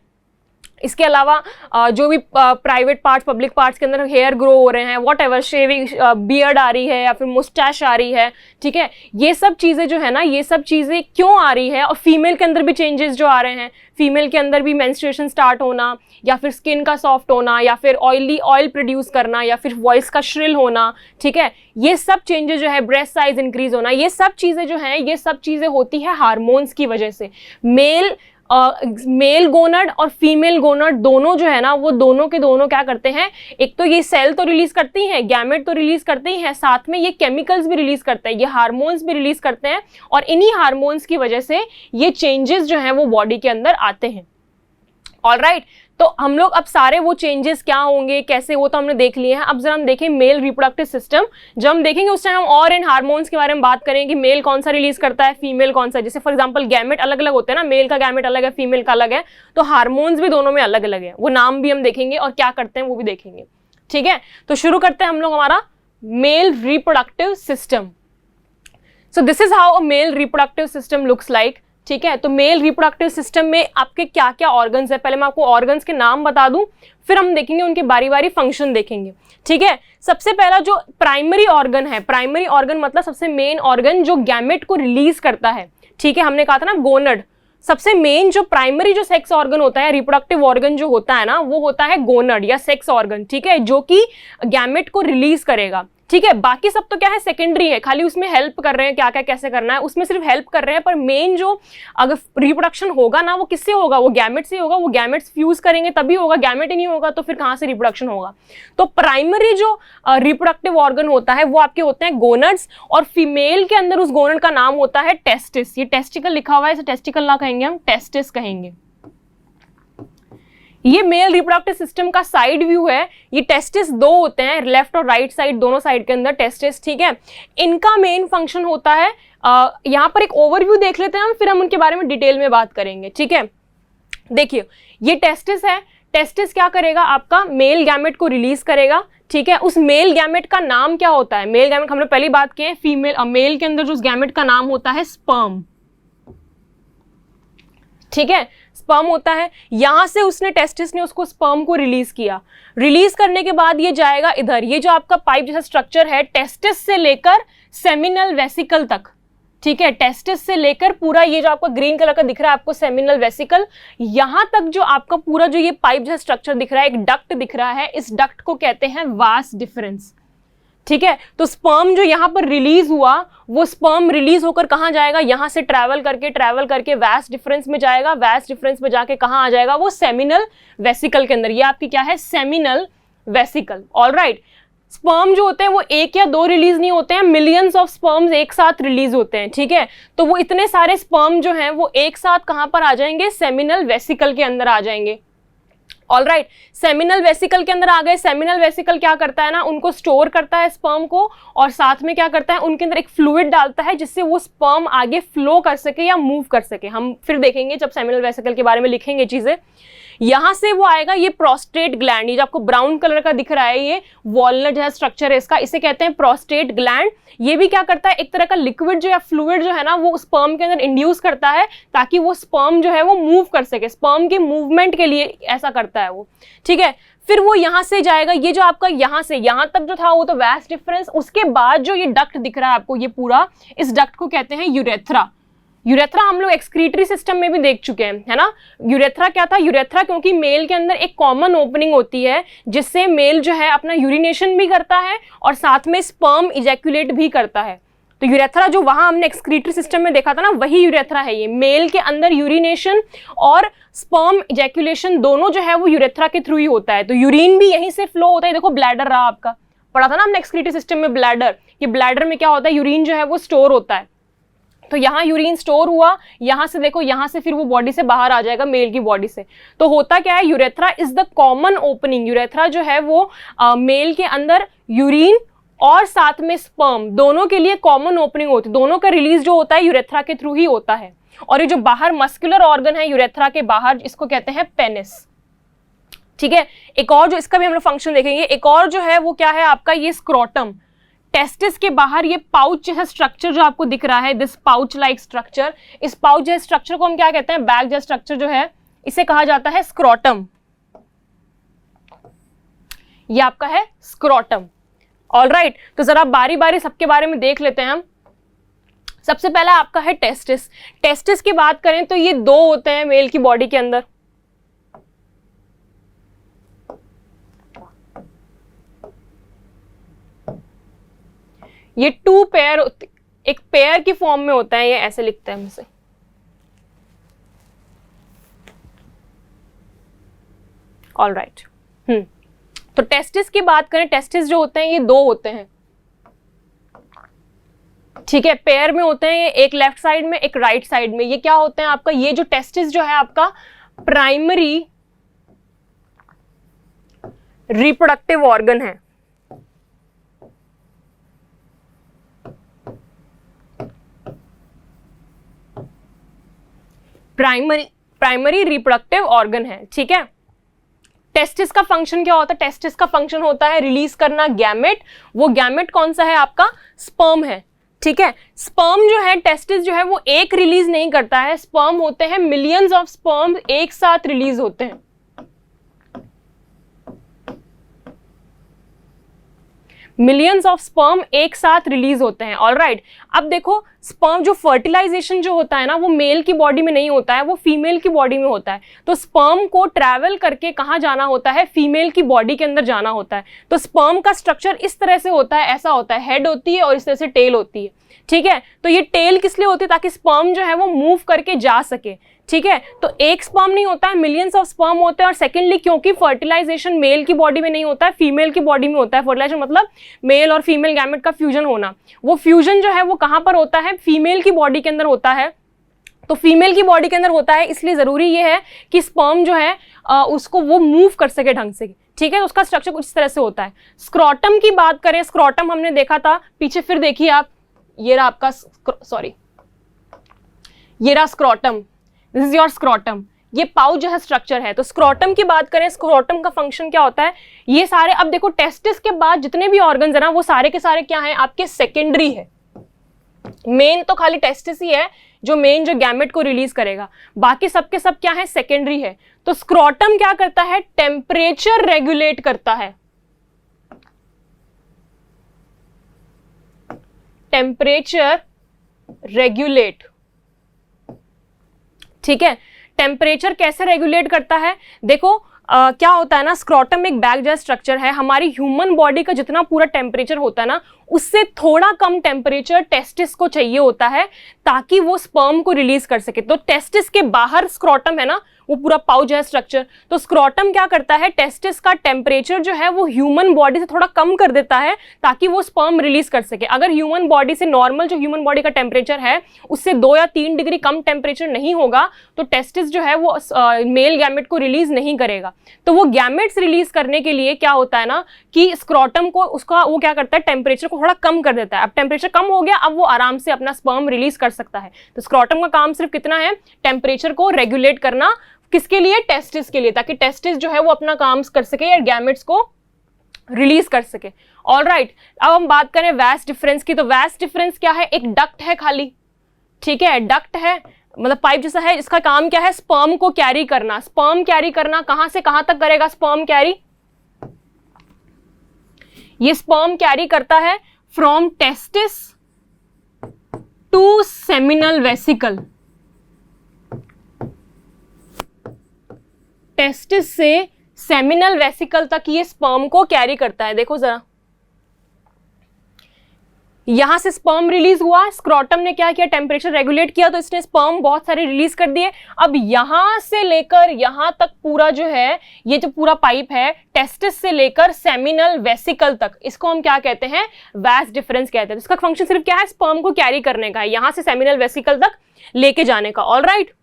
इसके अलावा जो भी प्राइवेट पार्ट्स, पब्लिक पार्ट्स के अंदर हेयर ग्रो हो रहे हैं, वॉट एवर, शेविंग, बियर्ड आ रही है या फिर मुस्टैश आ रही है। ठीक है, ये सब चीज़ें जो है ना, ये सब चीज़ें क्यों आ रही है, और फीमेल के अंदर भी चेंजेस जो आ रहे हैं, फीमेल के अंदर भी मेंस्ट्रुएशन स्टार्ट होना, या फिर स्किन का सॉफ्ट होना, या फिर ऑयल प्रोड्यूस करना, या फिर वॉइस का श्रिल होना। ठीक है, ये सब चेंजेस जो है, ब्रेस्ट साइज इंक्रीज होना, ये सब चीज़ें जो हैं, ये सब चीज़ें होती है हार्मोन्स की वजह से। मेल गोनड और फीमेल गोनड दोनों जो है ना, वो दोनों के दोनों क्या करते हैं, एक तो ये सेल तो रिलीज करती हैं, गैमेट तो रिलीज करती हैं, साथ में ये केमिकल्स भी रिलीज करते हैं, ये हार्मोन्स भी रिलीज करते हैं, और इन्हीं हार्मोन्स की वजह से ये चेंजेस जो हैं वो बॉडी के अंदर आते हैं। ऑलराइट, तो हम लोग अब सारे वो चेंजेस क्या होंगे, कैसे, वो तो हमने देख लिए हैं। अब जरा हम देखें मेल रिप्रोडक्टिव सिस्टम। जब हम देखेंगे उस टाइम हम और इन हार्मोन्स के बारे में बात करेंगे कि मेल कौन सा रिलीज करता है, फीमेल कौन सा। जैसे फॉर एग्जांपल गैमेट अलग अलग होते हैं ना, मेल का गैमेट अलग है, फीमेल का अलग है, तो हार्मोन्स भी दोनों में अलग अलग है, वो नाम भी हम देखेंगे और क्या करते हैं वो भी देखेंगे। ठीक है, तो शुरू करते हैं हम लोग हमारा male reproductive system. So this is how a male reproductive system looks like. ठीक है, तो मेल रिप्रोडक्टिव सिस्टम में आपके क्या क्या ऑर्गन्स है, पहले मैं आपको ऑर्गन्स के नाम बता दूं, फिर हम देखेंगे उनके बारी बारी फंक्शन देखेंगे। ठीक है, सबसे पहला जो प्राइमरी ऑर्गन है, प्राइमरी ऑर्गन मतलब सबसे मेन ऑर्गन जो गैमेट को रिलीज करता है। ठीक है, हमने कहा था ना गोनड, सबसे मेन जो प्राइमरी जो सेक्स ऑर्गन होता है, रिप्रोडक्टिव ऑर्गन जो होता है ना, वो होता है गोनड या सेक्स ऑर्गन। ठीक है, जो कि गैमेट को रिलीज करेगा। ठीक है, बाकी सब तो क्या है, सेकेंडरी है, खाली उसमें हेल्प कर रहे हैं, क्या क्या कैसे करना है उसमें सिर्फ हेल्प कर रहे हैं, पर मेन जो अगर रिप्रोडक्शन होगा ना, वो किससे होगा, वो गैमेट से होगा, वो गैमेट्स फ्यूज करेंगे तभी होगा, गैमेट ही नहीं होगा तो फिर कहाँ से रिप्रोडक्शन होगा। तो प्राइमरी जो रिप्रोडक्टिव ऑर्गन होता है वो आपके होते हैं गोनड्स, और फीमेल के अंदर उस गोनड का नाम होता है टेस्टिस। ये टेस्टिकल लिखा हुआ है, इसे टेस्टिकल ना कहेंगे, हम टेस्टिस कहेंगे। ये मेल रिप्रोडक्टिव सिस्टम का साइड व्यू है। ये टेस्टिस दो होते हैं, लेफ्ट और राइट साइड, दोनों साइड के अंदर टेस्टिस। ठीक है, इनका मेन फंक्शन होता है, यहाँ पर एक ओवरव्यू देख लेते हैं हम, फिर हम उनके बारे में डिटेल में बात करेंगे। ठीक है, देखिए ये टेस्टिस है, टेस्टिस क्या करेगा, आपका मेल गैमेट को रिलीज करेगा। ठीक है, उस मेल गैमेट का नाम क्या होता है, मेल गैमेट हमने पहली बात की है, फीमेल मेल के अंदर जो उस गैमेट का नाम होता है स्पर्म। ठीक है, स्पर्म होता है, यहां से उसने टेस्टिस ने उसको स्पर्म को रिलीज किया। रिलीज करने के बाद ये जाएगा इधर, ये जो आपका पाइप जैसा स्ट्रक्चर है, टेस्टिस से लेकर सेमिनल वेसिकल तक। ठीक है, टेस्टिस से लेकर पूरा ये जो आपका ग्रीन कलर का दिख रहा है आपको सेमिनल वेसिकल, यहां तक जो आपका पूरा जो ये पाइप जैसा स्ट्रक्चर दिख रहा है, एक डक्ट दिख रहा है, इस डक्ट को कहते हैं वास डिफरेंस। ठीक है, तो स्पर्म जो यहाँ पर रिलीज हुआ, वो स्पर्म रिलीज होकर कहाँ जाएगा, यहाँ से ट्रैवल करके वास डिफरेंस में जाएगा, वास डिफरेंस में जाके कहाँ आ जाएगा, वो सेमिनल वेसिकल के अंदर। ये आपकी क्या है, सेमिनल वेसिकल। ऑलराइट, स्पर्म जो होते हैं वो एक या दो रिलीज नहीं होते हैं, मिलियंस ऑफ स्पर्म्स एक साथ रिलीज होते हैं। ठीक है, तो वो इतने सारे स्पर्म जो हैं वो एक साथ कहाँ पर आ जाएंगे, सेमिनल वेसिकल के अंदर आ जाएंगे। ऑलराइट, सेमिनल वेसिकल के अंदर आ गए। सेमिनल वेसिकल क्या करता है ना, उनको स्टोर करता है स्पर्म को, और साथ में क्या करता है, उनके अंदर एक फ्लूइड डालता है जिससे वो स्पर्म आगे फ्लो कर सके या मूव कर सके। हम फिर देखेंगे जब सेमिनल वेसिकल के बारे में लिखेंगे चीजें। यहां से वो आएगा ये प्रोस्टेट ग्लैंड, ये जो आपको ब्राउन कलर का दिख रहा है, ये वॉलनट जैसा स्ट्रक्चर है इसका, इसे कहते हैं प्रोस्टेट ग्लैंड। ये भी क्या करता है, एक तरह का लिक्विड जो है, फ्लूइड जो है ना, वो स्पर्म के अंदर इंड्यूस करता है ताकि वो स्पर्म जो है वो मूव कर सके, स्पर्म के मूवमेंट के लिए ऐसा करता है वो, ठीक है। फिर वो यहां से जाएगा, ये जो आपका यहां से यहां तक जो था वो तो वैस्ट डिफरेंस। उसके बाद जो ये डक्ट दिख रहा है आपको, ये पूरा, इस डक्ट को कहते हैं यूरेथ्रा। यूरेथ्रा हम लोग एक्सक्रीटरी सिस्टम में भी देख चुके हैं, है ना। यूरेथ्रा क्या था, यूरेथ्रा क्योंकि मेल के अंदर एक कॉमन ओपनिंग होती है जिससे मेल जो है अपना यूरिनेशन भी करता है और साथ में स्पर्म इजैक्यूलेट भी करता है। तो यूरेथ्रा जो वहां हमने एक्सक्रीटरी सिस्टम में देखा था ना, वही यूरेथ्रा है। ये मेल के अंदर यूरिनेशन और स्पर्म इजैक्यूलेशन दोनों जो है वो यूरेथ्रा के थ्रू ही होता है। तो यूरिन भी यहीं से फ्लो होता है। देखो ब्लैडर रहा आपका, पढ़ा था ना हमने एक्सक्रीटरी सिस्टम में ब्लैडर, कि ब्लैडर में क्या होता है, यूरिन जो है वो स्टोर होता है। तो यहाँ यूरिन स्टोर हुआ, यहाँ से देखो, यहाँ से फिर वो बॉडी से बाहर आ जाएगा, मेल की बॉडी से। तो होता क्या है, urethra is the common opening. Urethra जो है वो मेल के अंदर यूरिन और साथ में स्पर्म दोनों के लिए कॉमन ओपनिंग होती है। दोनों का रिलीज जो होता है यूरेथ्रा के थ्रू ही होता है। और ये जो बाहर मस्कुलर ऑर्गन है यूरेथ्रा के बाहर, इसको कहते हैं पेनिस, ठीक है। एक और जो इसका भी हम लोग फंक्शन देखेंगे, एक और जो है वो क्या है आपका, ये स्क्रोटम। टेस्टिस के बाहर ये पाउच जैसा स्ट्रक्चर जो आपको दिख रहा है, दिस पाउच लाइक स्ट्रक्चर, इस पाउच जैसे स्ट्रक्चर को हम क्या कहते हैं, बैग जैसा स्ट्रक्चर जो है, इसे कहा जाता है स्क्रोटम। ये आपका है स्क्रोटम, ऑलराइट। तो जरा बारी बारी सबके बारे में देख लेते हैं हम। सबसे पहला आपका है टेस्टिस। टेस्टिस की बात करें तो ये दो होते हैं मेल की बॉडी के अंदर। ये टू पेयर, एक पेयर की फॉर्म में होता है, ये ऐसे लिखते हैं हम इसे। ऑलराइट, तो टेस्टिस की बात करें, टेस्टिस जो होते हैं ये दो होते हैं, ठीक है, पेयर में होते हैं, एक लेफ्ट साइड में एक राइट साइड में। ये क्या होते हैं आपका, ये जो टेस्टिस जो है आपका प्राइमरी रिप्रोडक्टिव ऑर्गन है। प्राइमरी रिप्रोडक्टिव ऑर्गन है, ठीक है। टेस्टिस का फंक्शन क्या होता है, टेस्टिस का फंक्शन होता है रिलीज करना गैमेट। वो गैमेट कौन सा है आपका, स्पर्म है, ठीक है। स्पर्म जो है, टेस्टिस जो है वो एक रिलीज नहीं करता है, स्पर्म होते हैं मिलियंस ऑफ स्पर्म एक साथ रिलीज होते हैं। मिलियंस ऑफ स्पर्म एक साथ रिलीज होते हैं, ऑलराइट। अब देखो स्पर्म जो फर्टिलाइजेशन जो होता है ना, वो मेल की बॉडी में नहीं होता है, वो फीमेल की बॉडी में होता है। तो स्पर्म को ट्रैवल करके कहाँ जाना होता है, फीमेल की बॉडी के अंदर जाना होता है। तो स्पर्म का स्ट्रक्चर इस तरह से होता है, ऐसा होता है, हेड होती है और इस तरह से टेल होती है, ठीक है। तो ये टेल किस लिए होती है, ताकि स्पर्म जो है वो मूव करके जा सके, ठीक है। तो एक स्पर्म नहीं होता है, मिलियंस ऑफ स्पर्म होते हैं। और सेकेंडली क्योंकि फर्टिलाइजेशन मेल की बॉडी में नहीं होता है, फीमेल की बॉडी में होता है। फर्टिलाइजेशन मतलब मेल और फीमेल गैमेट का फ्यूजन होना। वो फ्यूजन जो है वो कहाँ पर होता है, फीमेल की बॉडी के अंदर होता है। तो फीमेल की बॉडी के अंदर होता है, इसलिए जरूरी ये है कि स्पर्म जो है उसको वो मूव कर सके ढंग से, ठीक है। उसका स्ट्रक्चर कुछ इस तरह से होता है। स्क्रोटम की बात करें, स्क्रोटम हमने देखा था पीछे, फिर देखिए आप, ये रहा आपका ये रहा scrotum, this is your scrotum. ये पाउच जो है स्ट्रक्चर है। तो स्क्रोटम की बात करें, स्क्रोटम का फंक्शन क्या होता है, ये सारे, अब देखो टेस्टिस के बाद जितने भी ऑर्गन्स है ना, वो सारे के सारे क्या है आपके, सेकेंडरी है। मेन तो खाली टेस्टिस ही है जो मेन जो गैमेट को रिलीज करेगा, बाकी सबके सब क्या है, सेकेंडरी है। तो स्क्रोटम क्या करता है, टेम्परेचर रेगुलेट करता है, टेम्परेचर रेगुलेट, ठीक है। टेम्परेचर कैसे रेगुलेट करता है, देखो क्या होता है ना, स्क्रोटम एक बैग जैसा स्ट्रक्चर है। हमारी ह्यूमन बॉडी का जितना पूरा टेम्परेचर होता है ना, उससे थोड़ा कम टेम्परेचर टेस्टिस को चाहिए होता है ताकि वो स्पर्म को रिलीज कर सके। तो टेस्टिस के बाहर स्क्रोटम है ना, वो पूरा पाउच है स्ट्रक्चर, तो स्क्रोटम क्या करता है, टेस्टिस का टेम्परेचर जो है वो ह्यूमन बॉडी से थोड़ा कम कर देता है ताकि वो स्पर्म रिलीज कर सके। अगर ह्यूमन बॉडी से नॉर्मल जो ह्यूमन बॉडी का टेम्परेचर है उससे 2 या 3 डिग्री कम टेम्परेचर नहीं होगा तो टेस्टिस जो है वो मेल गैमेट को रिलीज नहीं करेगा। तो वो गैमेट्स रिलीज करने के लिए क्या होता है ना कि स्क्रोटम को उसका वो क्या करता है, टेम्परेचर को थोड़ा कम कर देता है। अब टेम्परेचर कम हो गया, अब वो आराम से अपना स्पर्म रिलीज कर सकता है। तो स्क्रोटम का काम सिर्फ कितना है, टेम्परेचर को रेगुलेट करना, किसके लिए, टेस्टिस के लिए, ताकि टेस्टिस जो है वो अपना काम कर सके या गैमेट्स को रिलीज कर सके। ऑलराइट, अब हम बात करें वैस डिफरेंस की। तो वैस डिफरेंस क्या है, एक डक्ट है खाली, ठीक है, डक्ट है मतलब पाइप जैसा है, इसका काम क्या है, स्पर्म को कैरी करना। स्पर्म कैरी करना कहां से कहां तक करेगा स्पर्म कैरी, ये स्पर्म कैरी करता है from testis to seminal vesicle. Testis से सेमिनल वेसिकल तक ये स्पर्म को कैरी करता है। देखो जरा, यहां से स्पर्म रिलीज हुआ, स्क्रोटम ने क्या किया, टेम्परेचर रेगुलेट किया, तो इसने स्पर्म बहुत सारे रिलीज कर दिए। अब यहां से लेकर यहां तक पूरा जो है, ये जो पूरा पाइप है, टेस्टिस से लेकर सेमिनल वेसिकल तक, इसको हम क्या कहते हैं, वैस डिफरेंस कहते हैं। इसका फंक्शन सिर्फ क्या है, स्पर्म को कैरी करने का है, यहां से सेमिनल वेसिकल तक लेके जाने का। ऑलराइट,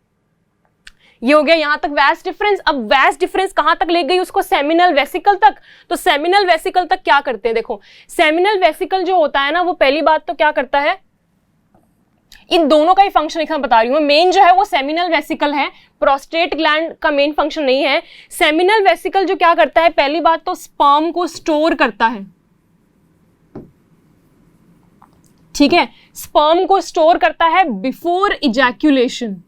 ये हो गया यहां तक वैस डिफरेंस। अब वैस डिफरेंस कहां तक ले गई उसको, सेमिनल वेसिकल तक। तो सेमिनल वेसिकल तक क्या करते हैं, देखो सेमिनल वेसिकल जो होता है ना, वो पहली बात तो क्या करता है, इन दोनों का ही फंक्शन एक बता रही हूं, मेन जो है वो सेमिनल वेसिकल है, प्रोस्टेट ग्लैंड का मेन फंक्शन नहीं है। सेमिनल वेसिकल जो क्या करता है, पहली बात तो स्पर्म को स्टोर करता है, ठीक है, स्पर्म को स्टोर करता है बिफोर इजैक्यूलेशन।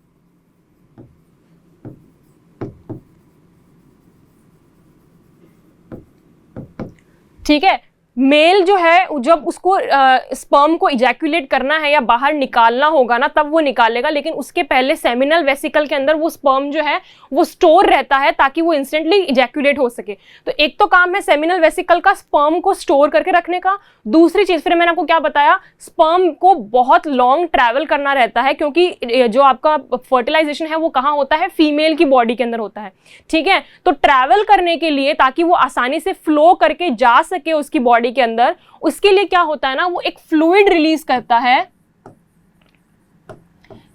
ठीक है, मेल जो है जब उसको स्पर्म को इजैक्यूलेट करना है या बाहर निकालना होगा ना, तब वो निकालेगा, लेकिन उसके पहले सेमिनल वेसिकल के अंदर वो स्पर्म जो है वो स्टोर रहता है ताकि वो इंस्टेंटली इजैक्यूलेट हो सके। तो एक तो काम है सेमिनल वेसिकल का स्पर्म को स्टोर करके रखने का। दूसरी चीज फिर मैंने आपको क्या बताया, स्पर्म को बहुत लॉन्ग ट्रैवल करना रहता है, क्योंकि जो आपका फर्टिलाइजेशन है वो कहाँ होता है, फीमेल की बॉडी के अंदर होता है, ठीक है। तो ट्रैवल करने के लिए, ताकि वो आसानी से फ्लो करके जा सके उसकी बॉडी के अंदर, उसके लिए क्या होता है ना, वो एक फ्लूइड रिलीज करता है,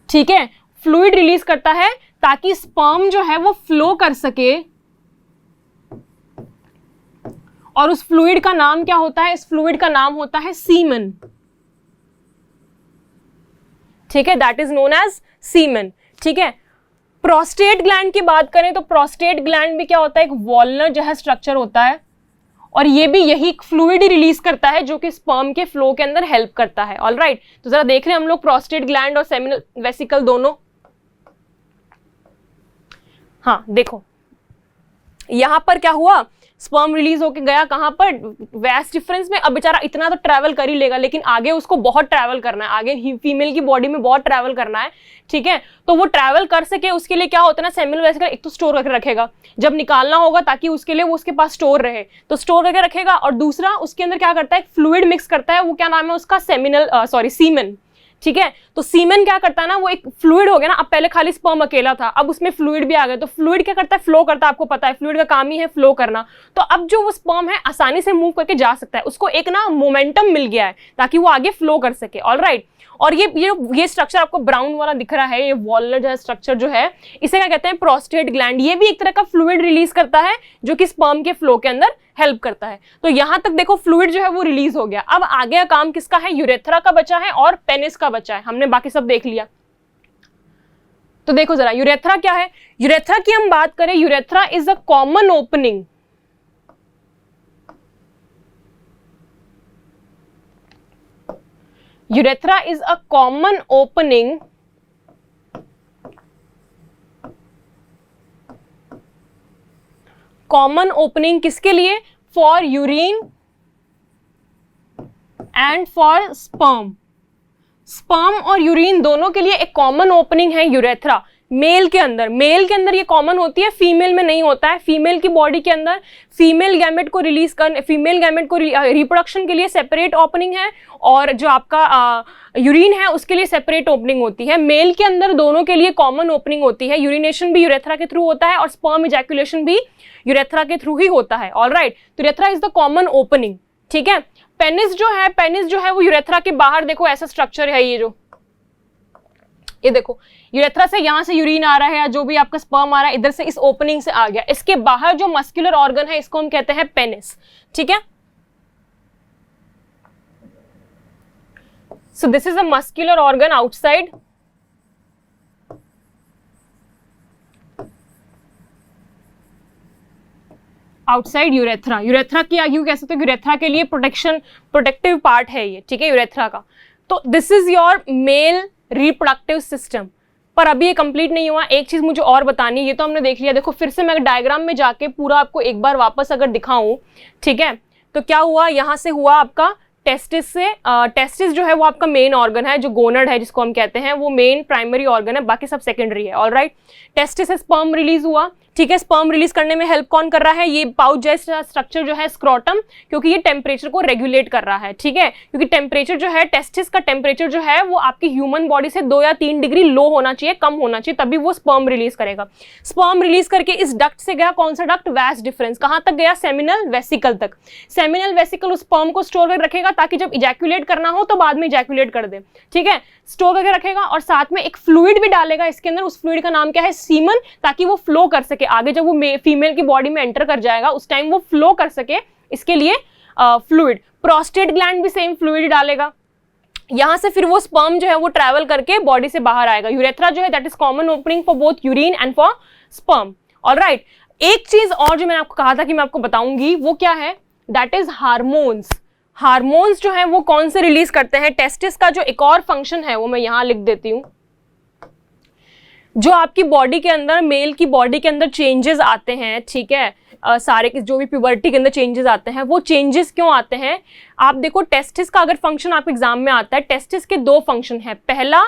ठीक है, फ्लूइड रिलीज करता है ताकि स्पर्म जो है वो फ्लो कर सके। और उस फ्लूइड का नाम क्या होता है, इस फ्लूइड का नाम होता है सीमन, ठीक है, that is known as semen, ठीक है। प्रोस्टेट ग्लैंड की बात करें तो प्रोस्टेट ग्लैंड भी क्या होता है, एक वॉल्नर जैसा स्ट्रक्चर होता है, और ये भी यही फ्लूइड रिलीज करता है जो कि स्पर्म के फ्लो के अंदर हेल्प करता है। ऑलराइट, तो जरा देख रहे हैं हम लोग प्रोस्टेट ग्लैंड और सेमिनल वेसिकल दोनों। हाँ देखो, यहां पर क्या हुआ, स्पर्म रिलीज होके गया कहां पर, वैस डिफरेंस में। अब बेचारा इतना तो ट्रैवल कर ही लेगा, लेकिन आगे उसको बहुत ट्रैवल करना है, आगे फीमेल की बॉडी में बहुत ट्रैवल करना है, ठीक है। तो वो ट्रैवल कर सके उसके लिए क्या होता है ना, सेमिनल वेसिकल एक तो स्टोर करके रखेगा, जब निकालना होगा ताकि उसके लिए वो उसके पास स्टोर रहे, तो स्टोर करके रखेगा। और दूसरा उसके अंदर क्या करता है, फ्लूइड मिक्स करता है, वो क्या नाम है उसका, सीमन, ठीक है। तो सीमेन क्या करता है ना, वो एक फ्लूइड हो गया ना, अब पहले खाली स्पर्म अकेला था, अब उसमें फ्लूइड भी आ गया, तो फ्लूइड क्या करता है, फ्लो करता है, आपको पता है फ्लूइड का काम ही है फ्लो करना। तो अब जो वो स्पर्म है आसानी से मूव करके जा सकता है, उसको एक ना मोमेंटम मिल गया है ताकि वो आगे फ्लो कर सके। ऑलराइट, और ये स्ट्रक्चर आपको ब्राउन वाला दिख रहा है, ये वॉल्नर जैसा स्ट्रक्चर जो है, इसे क्या कहते हैं, प्रोस्टेट ग्लैंड। ये भी एक तरह का फ्लूइड रिलीज करता है जो कि स्पर्म के फ्लो के अंदर हेल्प करता है। तो यहां तक देखो फ्लूइड जो है वो रिलीज हो गया। अब आगे का काम किसका है, यूरेथ्रा का बचा है और पेनिस का बचा है, हमने बाकी सब देख लिया। तो देखो जरा यूरेथ्रा क्या है, यूरेथ्रा की हम बात करें, urethra is a common opening, urethra is a common opening किसके लिए, for urine and for sperm. Sperm और यूरिन दोनों के लिए एक कॉमन ओपनिंग है यूरेथ्रा। मेल के अंदर ये कॉमन होती है, फीमेल में नहीं होता है। फीमेल की बॉडी के अंदर फीमेल गैमेट को रिप्रोडक्शन के लिए सेपरेट ओपनिंग है, और जो आपका यूरिन है उसके लिए सेपरेट ओपनिंग होती है। मेल के अंदर दोनों के लिए कॉमन ओपनिंग होती है। यूरिनेशन भी यूरेथ्रा के थ्रू होता है और स्पर्म इजैकुलेशन भी यूरेथ्रा के थ्रू ही होता है। ऑलराइट, तो urethra is the common opening, ठीक है। पेनिस जो है वो यूरेथ्रा के बाहर, देखो ऐसा स्ट्रक्चर है, ये देखो यूरेथ्रा से, यहां से यूरिन आ रहा है या जो भी आपका स्पर्म आ रहा है इधर से इस ओपनिंग से आ गया। इसके बाहर जो मस्कुलर ऑर्गन है इसको हम कहते हैं पेनिस, ठीक है। So this is a muscular organ outside urethra. Urethra की आगे कह सकते हो, यूरेथ्रा के लिए प्रोटेक्टिव पार्ट है ये, ठीक है, यूरेथ्रा का। तो this is your male reproductive system. पर अभी ये कंप्लीट नहीं हुआ, एक चीज मुझे और बतानी है। ये तो हमने देख लिया, देखो फिर से मैं डायग्राम में जाके पूरा आपको एक बार वापस अगर दिखाऊं, ठीक है, तो क्या हुआ, यहां से हुआ आपका टेस्टिस से, टेस्टिस जो है वो आपका मेन ऑर्गन है, जो गोनड है जिसको हम कहते हैं, वो मेन प्राइमरी ऑर्गन है, बाकी सब सेकेंडरी है। ऑलराइट, टेस्टिस से स्पर्म रिलीज हुआ, ठीक है। स्पर्म रिलीज करने में हेल्प कौन कर रहा है, ये पाउच जैसा स्ट्रक्चर जो है स्क्रोटम, क्योंकि ये टेम्परेचर को रेगुलेट कर रहा है, ठीक है। क्योंकि टेम्परेचर जो है, टेस्टिस का टेम्परेचर जो है वो आपकी ह्यूमन बॉडी से 2 या 3 डिग्री लो होना चाहिए, कम होना चाहिए, तभी वो स्पर्म रिलीज करेगा। स्पर्म रिलीज करके इस डक्ट से गया, कौन सा डक्ट, वास डिफरेंस, कहां तक गया, सेमिनल वेसिकल तक। सेमिनल वेसिकल उस स्पर्म को स्टोर करके रखेगा ताकि जब इजैकुलेट करना हो तो बाद में इजैकुलेट कर दे, ठीक है, स्टोर करके रखेगा। और साथ में एक फ्लूइड भी डालेगा इसके अंदर, उस फ्लूइड का नाम क्या है, सीमन, ताकि वो फ्लो कर सके आगे, जब वो फीमेल की बॉडी में एंटर कर जाएगा उस टाइम वो फ्लो कर सके, इसके लिए फ्लूइड। प्रोस्टेट ग्लैंड भी सेम फ्लूइड डालेगा। यहां से फिर वो स्पर्म जो है वो ट्रैवल करके बॉडी से बाहर आएगा। यूरेथ्रा जो है that is common opening for both urine and for sperm. Alright, एक चीज और जो मैंने आपको कहा था कि मैं आपको बताऊंगी, वो क्या है, दैट इज हार्मोन्स। हार्मोन्स जो है वो कौन से रिलीज करते हैं, टेस्टिस का जो एक और फंक्शन है वो मैं यहां लिख देती हूं। जो आपकी बॉडी के अंदर, मेल की बॉडी के अंदर चेंजेस आते हैं, ठीक है, सारे के जो भी प्यूबर्टी के अंदर चेंजेस आते हैं, वो चेंजेस क्यों आते हैं, आप देखो टेस्टिस का अगर फंक्शन आपके एग्जाम में आता है, टेस्टिस के 2 फंक्शन है। पहला,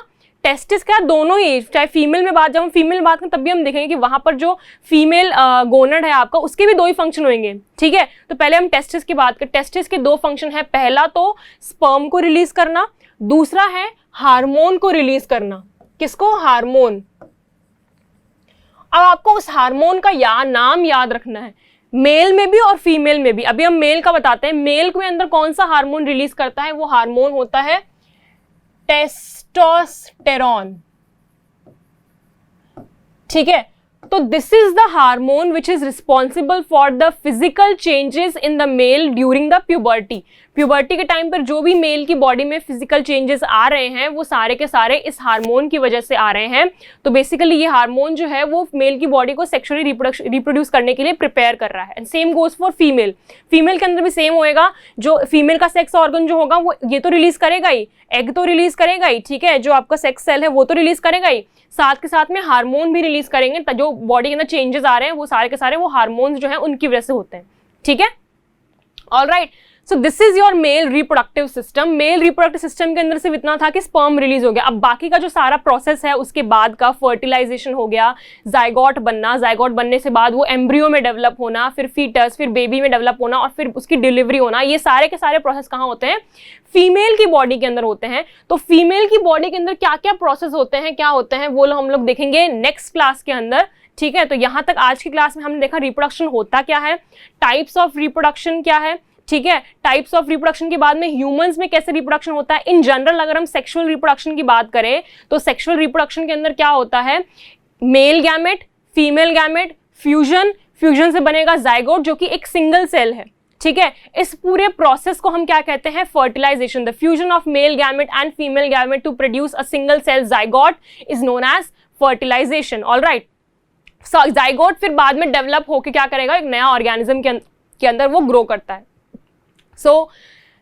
टेस्टिस का दोनों ही, चाहे फीमेल में बात, जब हम फीमेल में बात करें तब भी हम देखेंगे कि वहां पर जो फीमेल गोनड है आपका, उसके भी 2 ही फंक्शन होंगे, ठीक है। तो पहले हम टेस्टिस की बात करें, टेस्टिस के 2 फंक्शन है। पहला तो स्पर्म को रिलीज करना, दूसरा है हार्मोन को रिलीज करना। किसको, हार्मोन। अब आपको उस हार्मोन का नाम याद रखना है, मेल में भी और फीमेल में भी। अभी हम मेल का बताते हैं। मेल के अंदर कौन सा हार्मोन रिलीज करता है, वो हार्मोन होता है टेस्टोस्टेरॉन, ठीक है। तो this is the hormone which is responsible for the physical changes in the male during the puberty. Puberty के टाइम पर जो भी मेल की बॉडी में फिजिकल चेंजेस आ रहे हैं वो सारे के सारे इस हार्मोन की वजह से आ रहे हैं। तो बेसिकली ये हार्मोन जो है वो मेल की बॉडी को सेक्सुअली रिप्रोड्यूस करने के लिए प्रिपेयर कर रहा है। And same goes for female. Female के अंदर भी सेम होएगा, जो फीमेल का सेक्स ऑर्गन जो होगा वो ये तो रिलीज करेगा ही, एग तो रिलीज करेगा ही, ठीक है, जो आपका सेक्स सेल है वो तो रिलीज करेगा ही, साथ के साथ में हार्मोन भी रिलीज करेंगे। जो बॉडी के अंदर चेंजेस आ रहे हैं वो सारे के सारे वो हार्मोन्स जो हैं उनकी वजह से होते हैं, ठीक है। Alright, so this is your male reproductive system. Male reproductive system के अंदर सिर्फ इतना था कि स्पर्म रिलीज हो गया। अब बाकी का जो सारा प्रोसेस है उसके बाद का फर्टिलाइजेशन हो गया, जाइगोट बनना, जाइगोट बनने से बाद वो एम्ब्रियो में डेवलप होना, फिर फीटस, फिर बेबी में डेवलप होना और फिर उसकी डिलीवरी होना, ये सारे के सारे प्रोसेस कहाँ होते हैं, फीमेल की बॉडी के अंदर होते हैं। तो फीमेल की बॉडी के अंदर क्या क्या प्रोसेस होते हैं, क्या होते हैं, वो हम लोग देखेंगे नेक्स्ट क्लास के अंदर, ठीक है। तो यहाँ तक आज की क्लास में हमने देखा रिप्रोडक्शन होता क्या है, टाइप्स ऑफ रिप्रोडक्शन क्या है, ठीक है। टाइप्स ऑफ रिप्रोडक्शन के बाद में ह्यूमंस में कैसे रिप्रोडक्शन होता है। इन जनरल अगर हम सेक्सुअल रिप्रोडक्शन की बात करें तो सेक्सुअल रिप्रोडक्शन के अंदर क्या होता है, male gamete, female gamete, fusion, fusion से बनेगा जाइगोट जो कि एक सिंगल सेल है, ठीक है। इस पूरे प्रोसेस को हम क्या कहते हैं, fertilisation. The fusion of male gamete and female gamete to produce a single cell zygote is known as fertilisation. Alright, zygote फिर बाद में डेवलप होकर क्या करेगा, एक नया ऑर्गेनिज्म के अंदर वो ग्रो करता है। So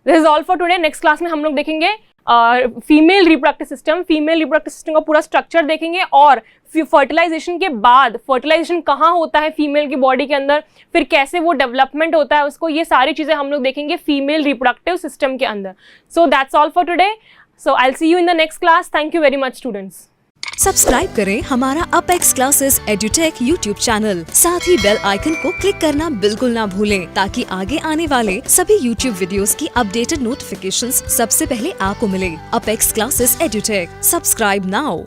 this is all for today. Next class में हम लोग देखेंगे female reproductive system, female reproductive system का पूरा स्ट्रक्चर देखेंगे और फर्टिलाइजेशन के बाद फर्टिलाइजेशन कहाँ होता है फीमेल की बॉडी के अंदर, फिर कैसे वो डेवलपमेंट होता है उसको, ये सारी चीजें हम लोग देखेंगे फीमेल रिप्रोडक्टिव सिस्टम के अंदर। So that's all for today. So I will see you in the next class. Thank you very much students. Subscribe करें हमारा apex classes edutech YouTube channel. साथ ही बेल आइकन को क्लिक करना बिल्कुल ना भूलें ताकि आगे आने वाले सभी यूट्यूब वीडियोस की अपडेटेड नोटिफिकेशंस सबसे पहले आपको मिले। Apex classes edutech, subscribe now.